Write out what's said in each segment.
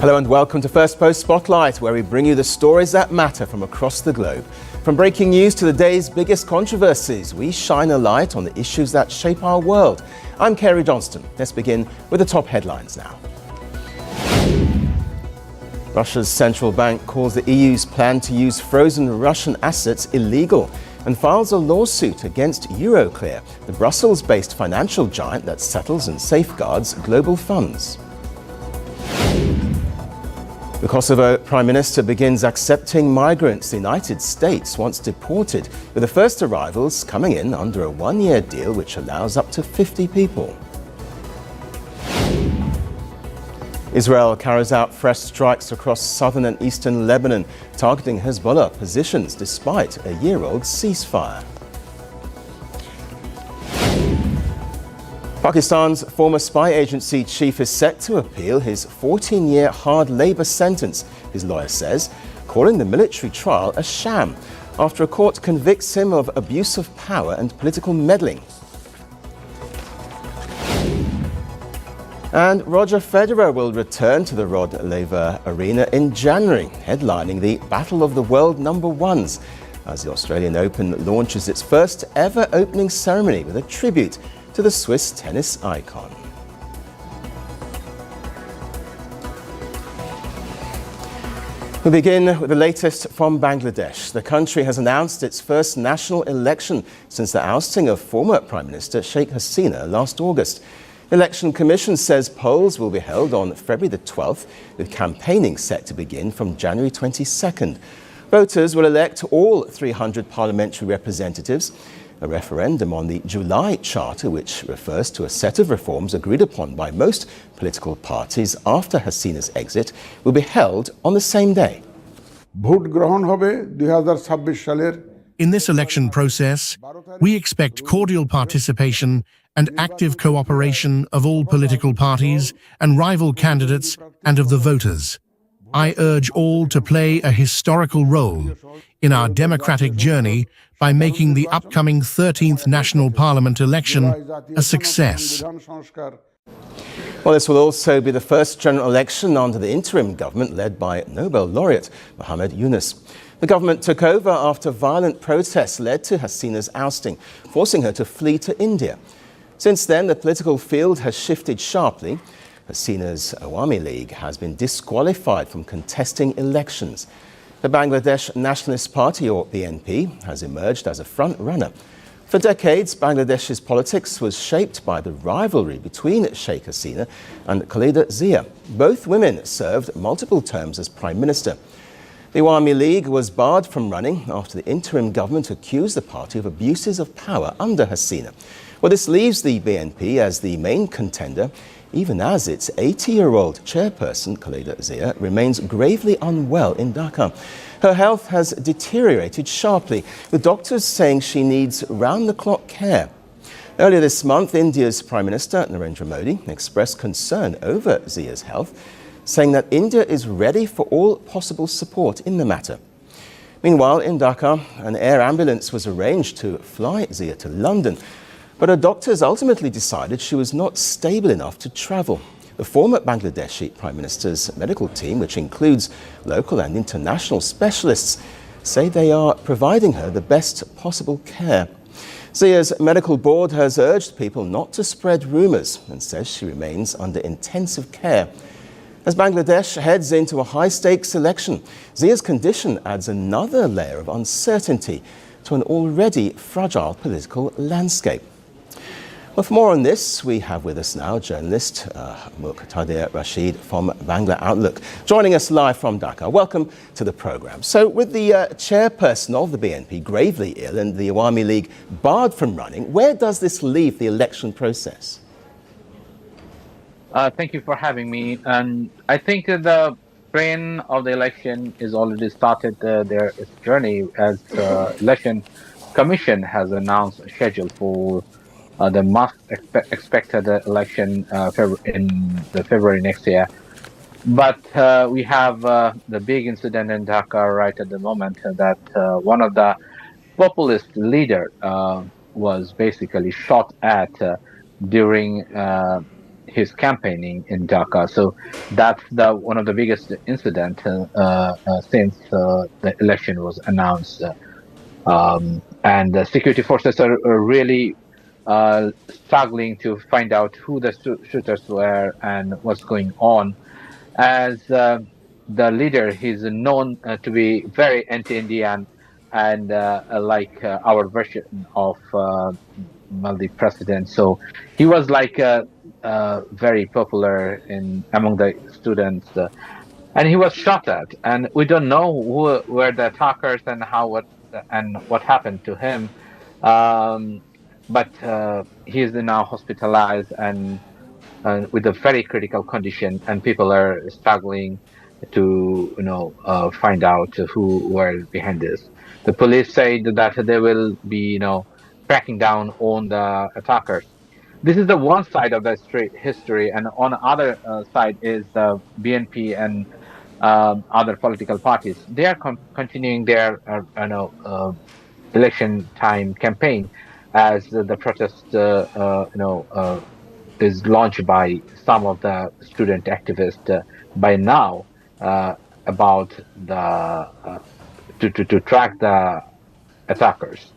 Hello and welcome to Firstpost Spotlight, where we bring you the stories that matter from across the globe. From breaking news to the day's biggest controversies, we shine a light on the issues that shape our world. I'm Kerry Johnston. Let's begin with the top headlines now. Russia's central bank calls the EU's plan to use frozen Russian assets illegal and files a lawsuit against Euroclear, the Brussels-based financial giant that settles and safeguards global funds. The Kosovo Prime Minister begins accepting migrants the United States wants deported, with the first arrivals coming in under a one-year deal which allows up to 50 people. Israel carries out fresh strikes across southern and eastern Lebanon, targeting Hezbollah positions despite a year-old ceasefire. Pakistan's former spy agency chief is set to appeal his 14-year hard labour sentence, his lawyer says, calling the military trial a sham after a court convicts him of abuse of power and political meddling. And Roger Federer will return to the Rod Laver Arena in January, headlining the Battle of the World Number Ones, as the Australian Open launches its first ever opening ceremony with a tribute to the Swiss tennis icon. We begin with the latest from Bangladesh. The country has announced its first national election since the ousting of former Prime Minister Sheikh Hasina last August. The Election Commission says polls will be held on February the 12th, with campaigning set to begin from January 22nd. Voters will elect all 300 parliamentary representatives. A referendum on the July Charter, which refers to a set of reforms agreed upon by most political parties after Hasina's exit, will be held on the same day. In this election process, we expect cordial participation and active cooperation of all political parties and rival candidates and of the voters. I urge all to play a historical role in our democratic journey by making the upcoming 13th National Parliament election a success. Well, this will also be the first general election under the interim government led by Nobel laureate Muhammad Yunus. The government took over after violent protests led to Hasina's ousting, forcing her to flee to India. Since then, the political field has shifted sharply. Hasina's Awami League has been disqualified from contesting elections. The Bangladesh Nationalist Party, or BNP, has emerged as a front-runner. For decades, Bangladesh's politics was shaped by the rivalry between Sheikh Hasina and Khaleda Zia. Both women served multiple terms as Prime Minister. The Awami League was barred from running after the interim government accused the party of abuses of power under Hasina. Well, this leaves the BNP as the main contender, even as its 80-year-old chairperson, Khaleda Zia, remains gravely unwell in Dhaka. Her health has deteriorated sharply, with doctors saying she needs round-the-clock care. Earlier this month, India's Prime Minister, Narendra Modi, expressed concern over Zia's health, saying that India is ready for all possible support in the matter. Meanwhile, in Dhaka, an air ambulance was arranged to fly Zia to London, but her doctors ultimately decided she was not stable enough to travel. The former Bangladeshi Prime Minister's medical team, which includes local and international specialists, say they are providing her the best possible care. Zia's medical board has urged people not to spread rumours and says she remains under intensive care. As Bangladesh heads into a high-stakes election, Zia's condition adds another layer of uncertainty to an already fragile political landscape. Well, for more on this, we have with us now journalist Muqtadir Rashid from Bangla Outlook, joining us live from Dhaka. Welcome to the programme. So, with the chairperson of the BNP gravely ill and the Awami League barred from running, where does this leave the election process? Thank you for having me. And I think the train of the election is already started their journey, as the Election Commission has announced a schedule for the expected election in the February next year. But we have the big incident in Dhaka right at the moment that one of the populist leader was basically shot at during his campaigning in Dhaka. So that's one of the biggest incident since the election was announced. And the security forces are really struggling to find out who the shooters were and what's going on. As the leader, he's known to be very anti-Indian and our version of Maldives president. So he was very popular in among the students, and he was shot at. And we don't know who were the attackers and what happened to him. Um, but he is now hospitalized and with a very critical condition, and people are struggling to find out who were behind this. The police said that they will be cracking down on the attackers. This is the one side of the history, and on the other side is the BNP and other political parties. They are continuing their election time campaign as the protest is launched by some of the student activists by now about to track the attackers.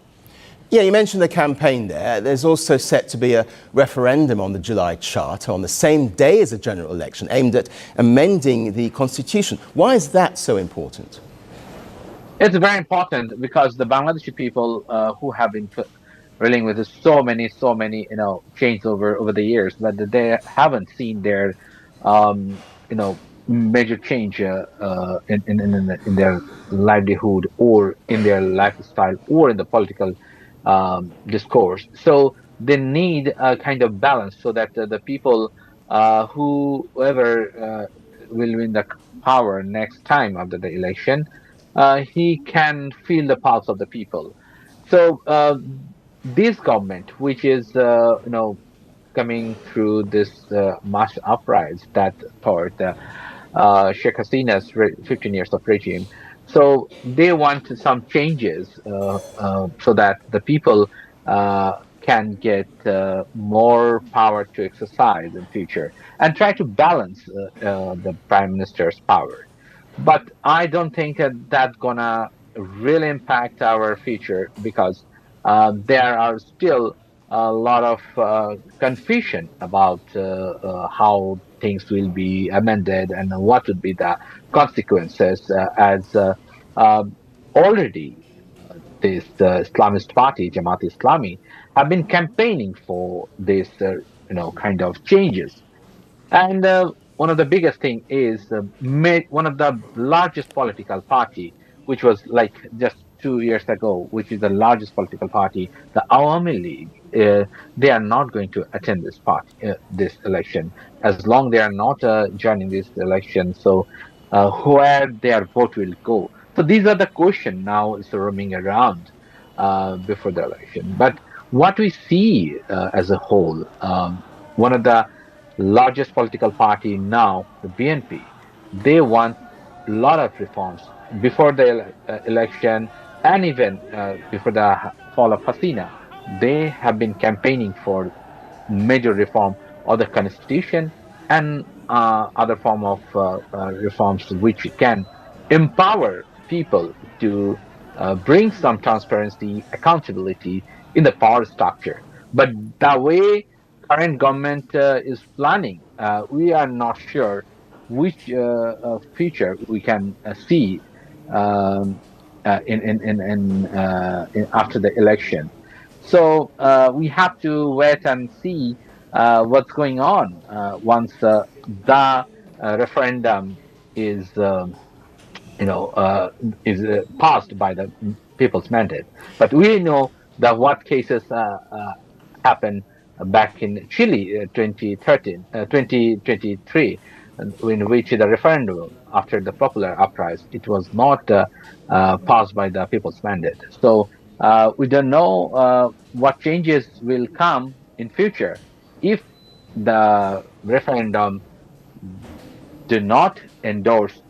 Yeah, you mentioned the campaign there. There's also set to be a referendum on the July Charter on the same day as the general election, aimed at amending the constitution. Why is that so important? It's very important because the Bangladeshi people who have been dealing with so many change over the years, but they haven't seen their major change in their livelihood or in their lifestyle or in the political discourse. So they need a kind of balance so that the people whoever will win the power next time after the election, he can feel the pulse of the people. So this government, which is coming through this mass uprising that thought Sheikh Hasina's 15 years of regime. So they want some changes so that the people can get more power to exercise in future and try to balance the prime minister's power. But I don't think that's gonna really impact our future because there are still a lot of confusion about how things will be amended and what would be the consequences as already this Islamist party, Jamaat Islami, have been campaigning for this kind of changes. And one of the biggest thing is one of the largest political party, which was like just 2 years ago, which is the largest political party, the Awami League. They are not going to attend this election as long they are not joining this election. So where their vote will go. So these are the question now is roaming around before the election. But what we see as a whole, one of the largest political party now, the BNP, they want a lot of reforms before the election and even before the fall of Hasina. They have been campaigning for major reform of the constitution and other form of reforms which can empower people to bring some transparency, accountability in the power structure. But the way current government is planning, we are not sure which future we can see um, in after the election. So we have to wait and see what's going on once the referendum is passed by the people's mandate. But we know that what cases happened back in Chile 2023, in which the referendum after the popular uprising, it was not passed by the people's mandate. So we don't know what changes will come in future if the referendum do not endorse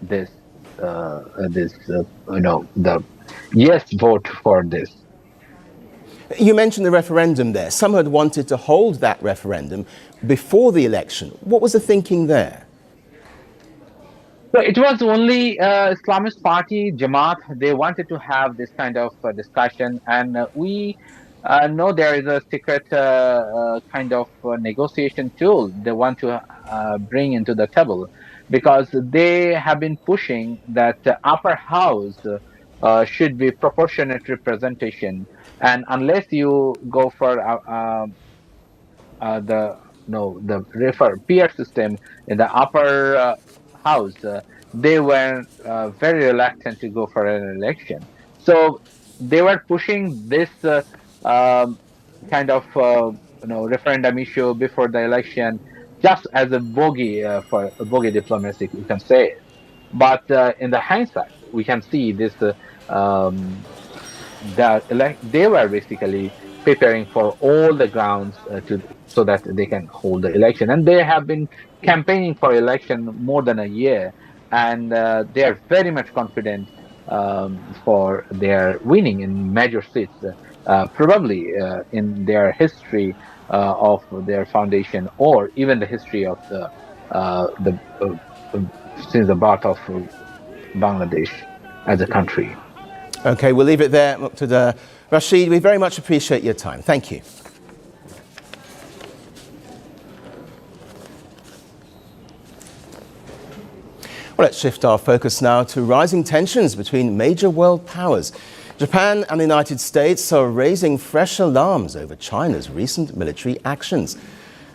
this the yes vote for this. You mentioned the referendum there. Some had wanted to hold that referendum before the election. What was the thinking there? So it was only Islamist party, Jamaat. They wanted to have this kind of discussion, and we know there is a secret kind of negotiation tool they want to bring into the table, because they have been pushing that the upper house should be proportionate representation, and unless you go for the refer peer system in the upper house, they were very reluctant to go for an election. So they were pushing this kind of referendum issue before the election, just as a bogey for a bogey diplomacy, you can say. But in the hindsight, we can see this. They were basically preparing for all the grounds so that they can hold the election, and they have been campaigning for election more than a year, and they are very much confident for their winning in major seats, probably in their history of their foundation, or even the history of since the birth of Bangladesh as a country. Okay, we'll leave it there. Muqtada Rashid, we very much appreciate your time. Thank you. Well, let's shift our focus now to rising tensions between major world powers. Japan and the United States are raising fresh alarms over China's recent military actions.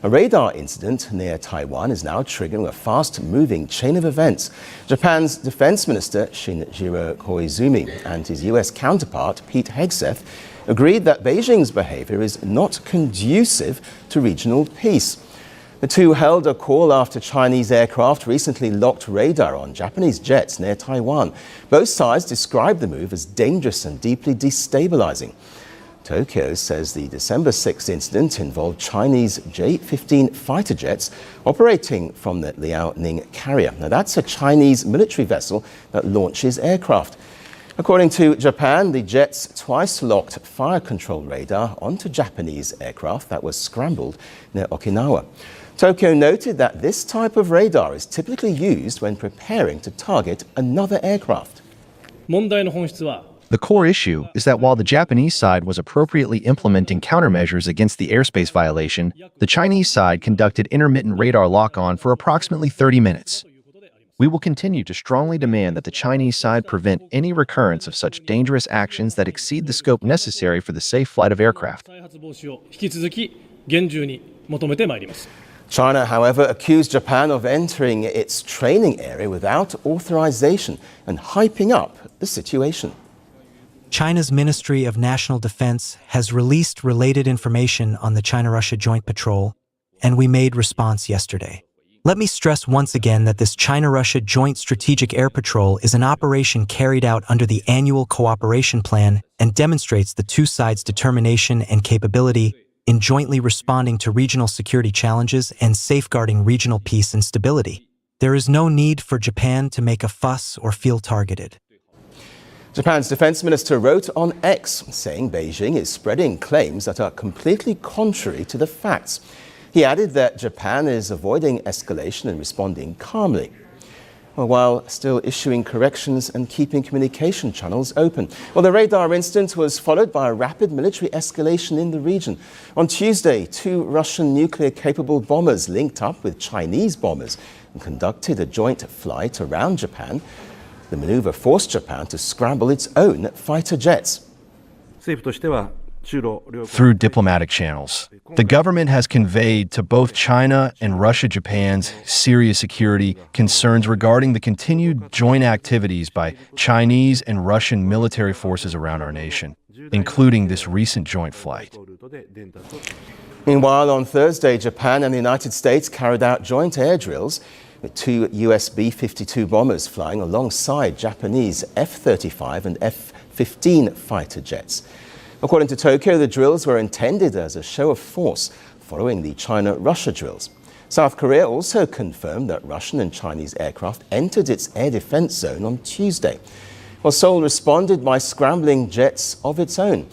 A radar incident near Taiwan is now triggering a fast-moving chain of events. Japan's Defense Minister Shinjiro Koizumi and his US counterpart Pete Hegseth agreed that Beijing's behavior is not conducive to regional peace. The two held a call after Chinese aircraft recently locked radar on Japanese jets near Taiwan. Both sides described the move as dangerous and deeply destabilizing. Tokyo says the December 6th incident involved Chinese J-15 fighter jets operating from the Liaoning carrier. Now, that's a Chinese military vessel that launches aircraft. According to Japan, the jets twice locked fire control radar onto Japanese aircraft that was scrambled near Okinawa. Tokyo noted that this type of radar is typically used when preparing to target another aircraft. The core issue is that while the Japanese side was appropriately implementing countermeasures against the airspace violation, the Chinese side conducted intermittent radar lock-on for approximately 30 minutes. We will continue to strongly demand that the Chinese side prevent any recurrence of such dangerous actions that exceed the scope necessary for the safe flight of aircraft. China, however, accused Japan of entering its training area without authorization and hyping up the situation. China's Ministry of National Defense has released related information on the China-Russia joint patrol, and we made response yesterday. Let me stress once again that this China-Russia Joint Strategic Air Patrol is an operation carried out under the annual cooperation plan and demonstrates the two sides' determination and capability in jointly responding to regional security challenges and safeguarding regional peace and stability. There is no need for Japan to make a fuss or feel targeted. Japan's defense minister wrote on X, saying Beijing is spreading claims that are completely contrary to the facts. He added that Japan is avoiding escalation and responding calmly, while still issuing corrections and keeping communication channels open. Well, the radar incident was followed by a rapid military escalation in the region. On Tuesday, two Russian nuclear-capable bombers linked up with Chinese bombers and conducted a joint flight around Japan. The maneuver forced Japan to scramble its own fighter jets. Through diplomatic channels, the government has conveyed to both China and Russia-Japan's serious security concerns regarding the continued joint activities by Chinese and Russian military forces around our nation, including this recent joint flight. Meanwhile, on Thursday, Japan and the United States carried out joint air drills with two US B-52 bombers flying alongside Japanese F-35 and F-15 fighter jets. According to Tokyo, the drills were intended as a show of force following the China-Russia drills. South Korea also confirmed that Russian and Chinese aircraft entered its air defense zone on Tuesday, while Seoul responded by scrambling jets of its own.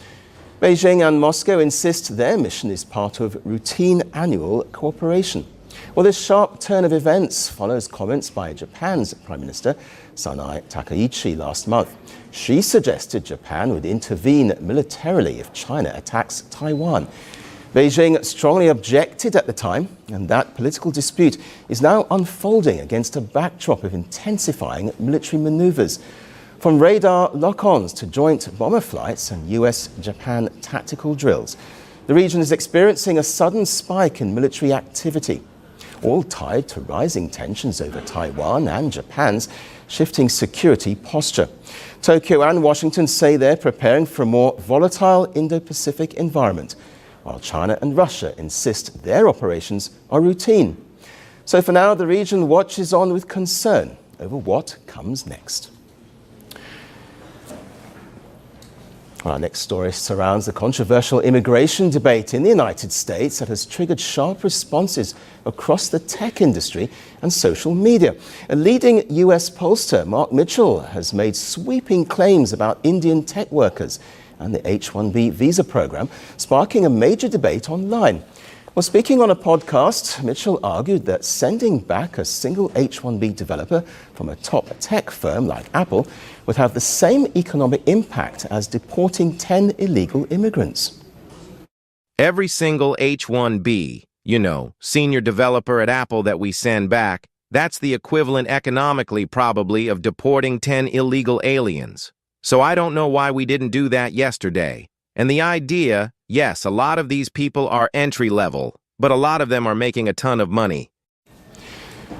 Beijing and Moscow insist their mission is part of routine annual cooperation. Well, this sharp turn of events follows comments by Japan's Prime Minister Sanai Takaichi last month. She suggested Japan would intervene militarily if China attacks Taiwan. Beijing strongly objected at the time, and that political dispute is now unfolding against a backdrop of intensifying military maneuvers. From radar lock-ons to joint bomber flights and US-Japan tactical drills, the region is experiencing a sudden spike in military activity, all tied to rising tensions over Taiwan and Japan's shifting security posture. Tokyo and Washington say they're preparing for a more volatile Indo-Pacific environment, while China and Russia insist their operations are routine. So for now, the region watches on with concern over what comes next. Our next story surrounds the controversial immigration debate in the United States that has triggered sharp responses across the tech industry and social media. A leading US pollster, Mark Mitchell, has made sweeping claims about Indian tech workers and the H-1B visa program, sparking a major debate online. Well, speaking on a podcast, Mitchell argued that sending back a single H-1B developer from a top tech firm like Apple would have the same economic impact as deporting 10 illegal immigrants. Every single H-1B, senior developer at Apple that we send back, that's the equivalent economically probably of deporting 10 illegal aliens. So I don't know why we didn't do that yesterday. And the idea, yes, a lot of these people are entry-level, but a lot of them are making a ton of money.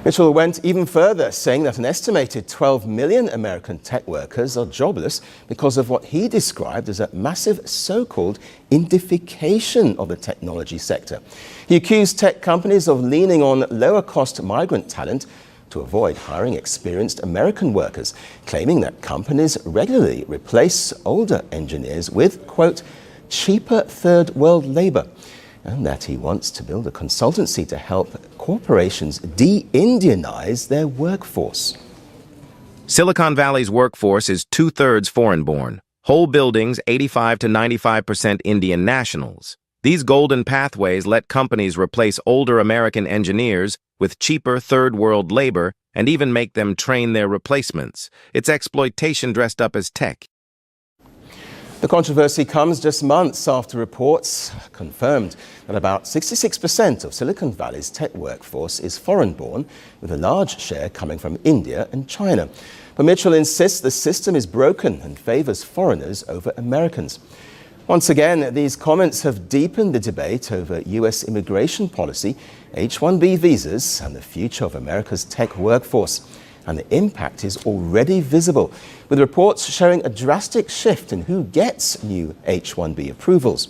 Mitchell went even further, saying that an estimated 12 million American tech workers are jobless because of what he described as a massive so-called Indification of the technology sector. He accused tech companies of leaning on lower-cost migrant talent to avoid hiring experienced American workers, claiming that companies regularly replace older engineers with, quote, cheaper third-world labor, and that he wants to build a consultancy to help corporations de-Indianize their workforce. Silicon Valley's workforce is 2/3 foreign-born. Whole buildings, 85 to 95% Indian nationals. These golden pathways let companies replace older American engineers with cheaper third-world labor and even make them train their replacements. It's exploitation dressed up as tech. The controversy comes just months after reports confirmed that about 66% of Silicon Valley's tech workforce is foreign-born, with a large share coming from India and China. But Mitchell insists the system is broken and favors foreigners over Americans. Once again, these comments have deepened the debate over US immigration policy, H-1B visas, and the future of America's tech workforce. And the impact is already visible, with reports showing a drastic shift in who gets new H-1B approvals.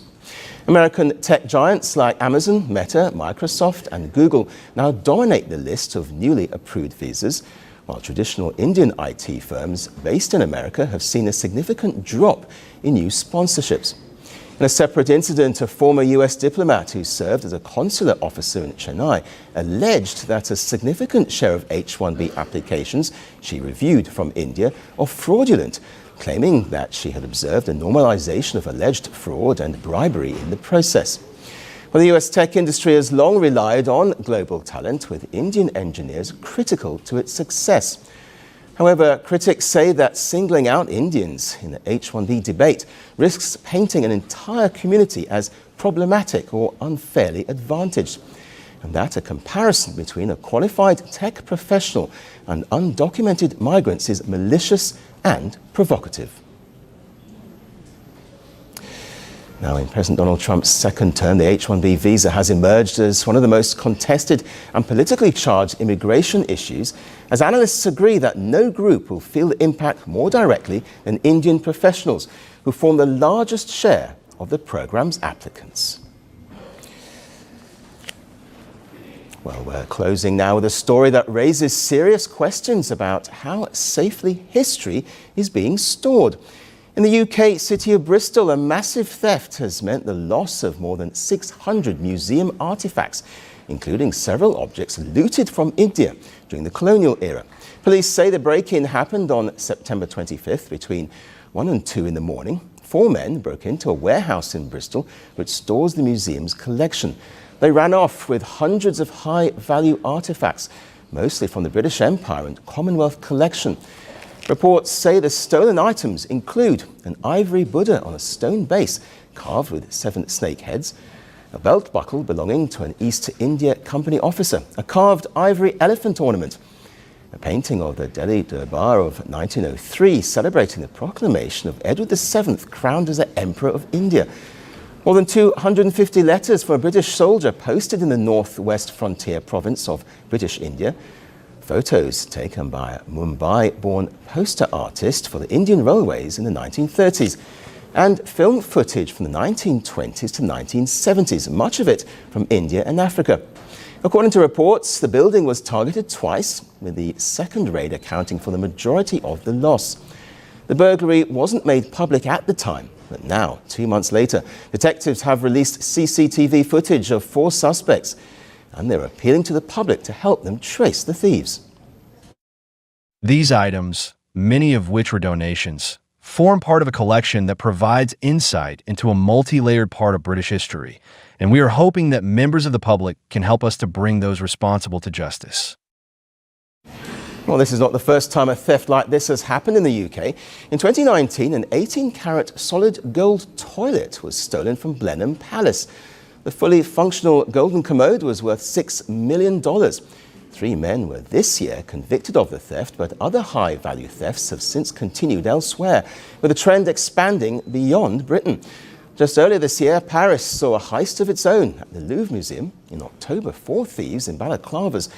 American tech giants like Amazon, Meta, Microsoft, and Google now dominate the list of newly approved visas, while traditional Indian IT firms based in America have seen a significant drop in new sponsorships. In a separate incident, a former US diplomat who served as a consular officer in Chennai alleged that a significant share of H-1B applications she reviewed from India are fraudulent, claiming that she had observed a normalization of alleged fraud and bribery in the process. Well, the US tech industry has long relied on global talent, with Indian engineers critical to its success. However, critics say that singling out Indians in the H-1B debate risks painting an entire community as problematic or unfairly advantaged, and that a comparison between a qualified tech professional and undocumented migrants is malicious and provocative. Now, in President Donald Trump's second term, the H-1B visa has emerged as one of the most contested and politically charged immigration issues, as analysts agree that no group will feel the impact more directly than Indian professionals, who form the largest share of the program's applicants. Well, we're closing now with a story that raises serious questions about how safely history is being stored. In the UK city of Bristol, a massive theft has meant the loss of more than 600 museum artefacts, including several objects looted from India during the colonial era. Police say the break-in happened on September 25th between 1 and 2 in the morning. 4 men broke into a warehouse in Bristol which stores the museum's collection. They ran off with hundreds of high-value artefacts, mostly from the British Empire and Commonwealth collection. Reports say the stolen items include an ivory Buddha on a stone base carved with 7 snake heads, a belt buckle belonging to an East India Company officer, a carved ivory elephant ornament, a painting of the Delhi Durbar of 1903 celebrating the proclamation of Edward VII crowned as the Emperor of India, more than 250 letters from a British soldier posted in the northwest frontier province of British India, photos taken by a Mumbai-born poster artist for the Indian Railways in the 1930s, and film footage from the 1920s to 1970s, much of it from India and Africa. According to reports, the building was targeted twice, with the second raid accounting for the majority of the loss. The burglary wasn't made public at the time, but now, 2 months later, detectives have released CCTV footage of 4 suspects, and they're appealing to the public to help them trace the thieves. These items, many of which were donations, form part of a collection that provides insight into a multi-layered part of British history, and we are hoping that members of the public can help us to bring those responsible to justice. Well, this is not the first time a theft like this has happened in the UK. In 2019, an 18-carat solid gold toilet was stolen from Blenheim Palace. The fully functional golden commode was worth $6 million. 3 men were this year convicted of the theft, but other high-value thefts have since continued elsewhere, with the trend expanding beyond Britain. Just earlier this year, Paris saw a heist of its own at the Louvre Museum. In October, 4 thieves in balaclavas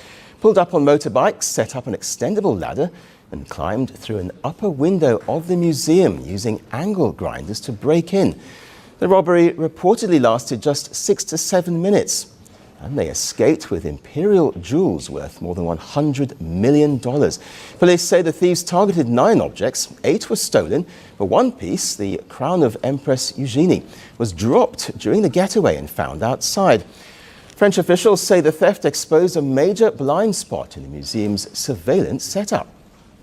pulled up on motorbikes, set up an extendable ladder, and climbed through an upper window of the museum using angle grinders to break in. The robbery reportedly lasted just 6 to 7 minutes, and they escaped with imperial jewels worth more than $100 million. Police say the thieves targeted 9 objects, 8 were stolen, but one piece, the crown of Empress Eugenie, was dropped during the getaway and found outside. French officials say the theft exposed a major blind spot in the museum's surveillance setup.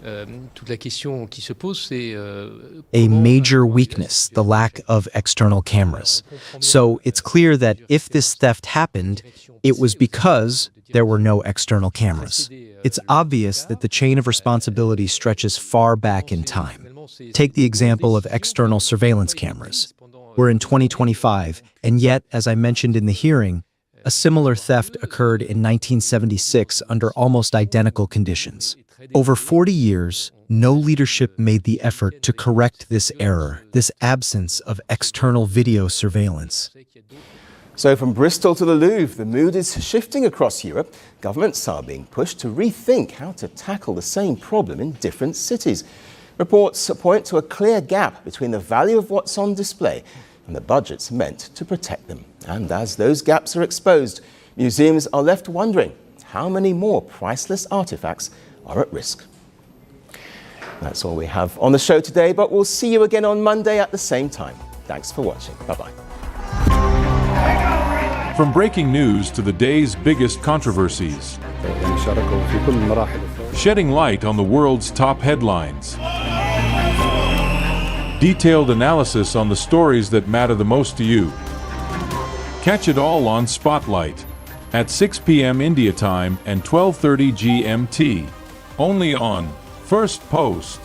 A major weakness, the lack of external cameras. So it's clear that if this theft happened, it was because there were no external cameras. It's obvious that the chain of responsibility stretches far back in time. Take the example of external surveillance cameras. We're in 2025, and yet, as I mentioned in the hearing, a similar theft occurred in 1976 under almost identical conditions. Over 40 years, no leadership made the effort to correct this error, this absence of external video surveillance. So from Bristol to the Louvre, the mood is shifting across Europe. Governments are being pushed to rethink how to tackle the same problem in different cities. Reports point to a clear gap between the value of what's on display and the budgets meant to protect them. And as those gaps are exposed, museums are left wondering how many more priceless artifacts are at risk. That's all we have on the show today, but we'll see you again on Monday at the same time. Thanks for watching. Bye-bye. From breaking news to the day's biggest controversies, shedding light on the world's top headlines, detailed analysis on the stories that matter the most to you. Catch it all on Spotlight at 6 p.m. India time and 12:30 GMT. Only on Firstpost.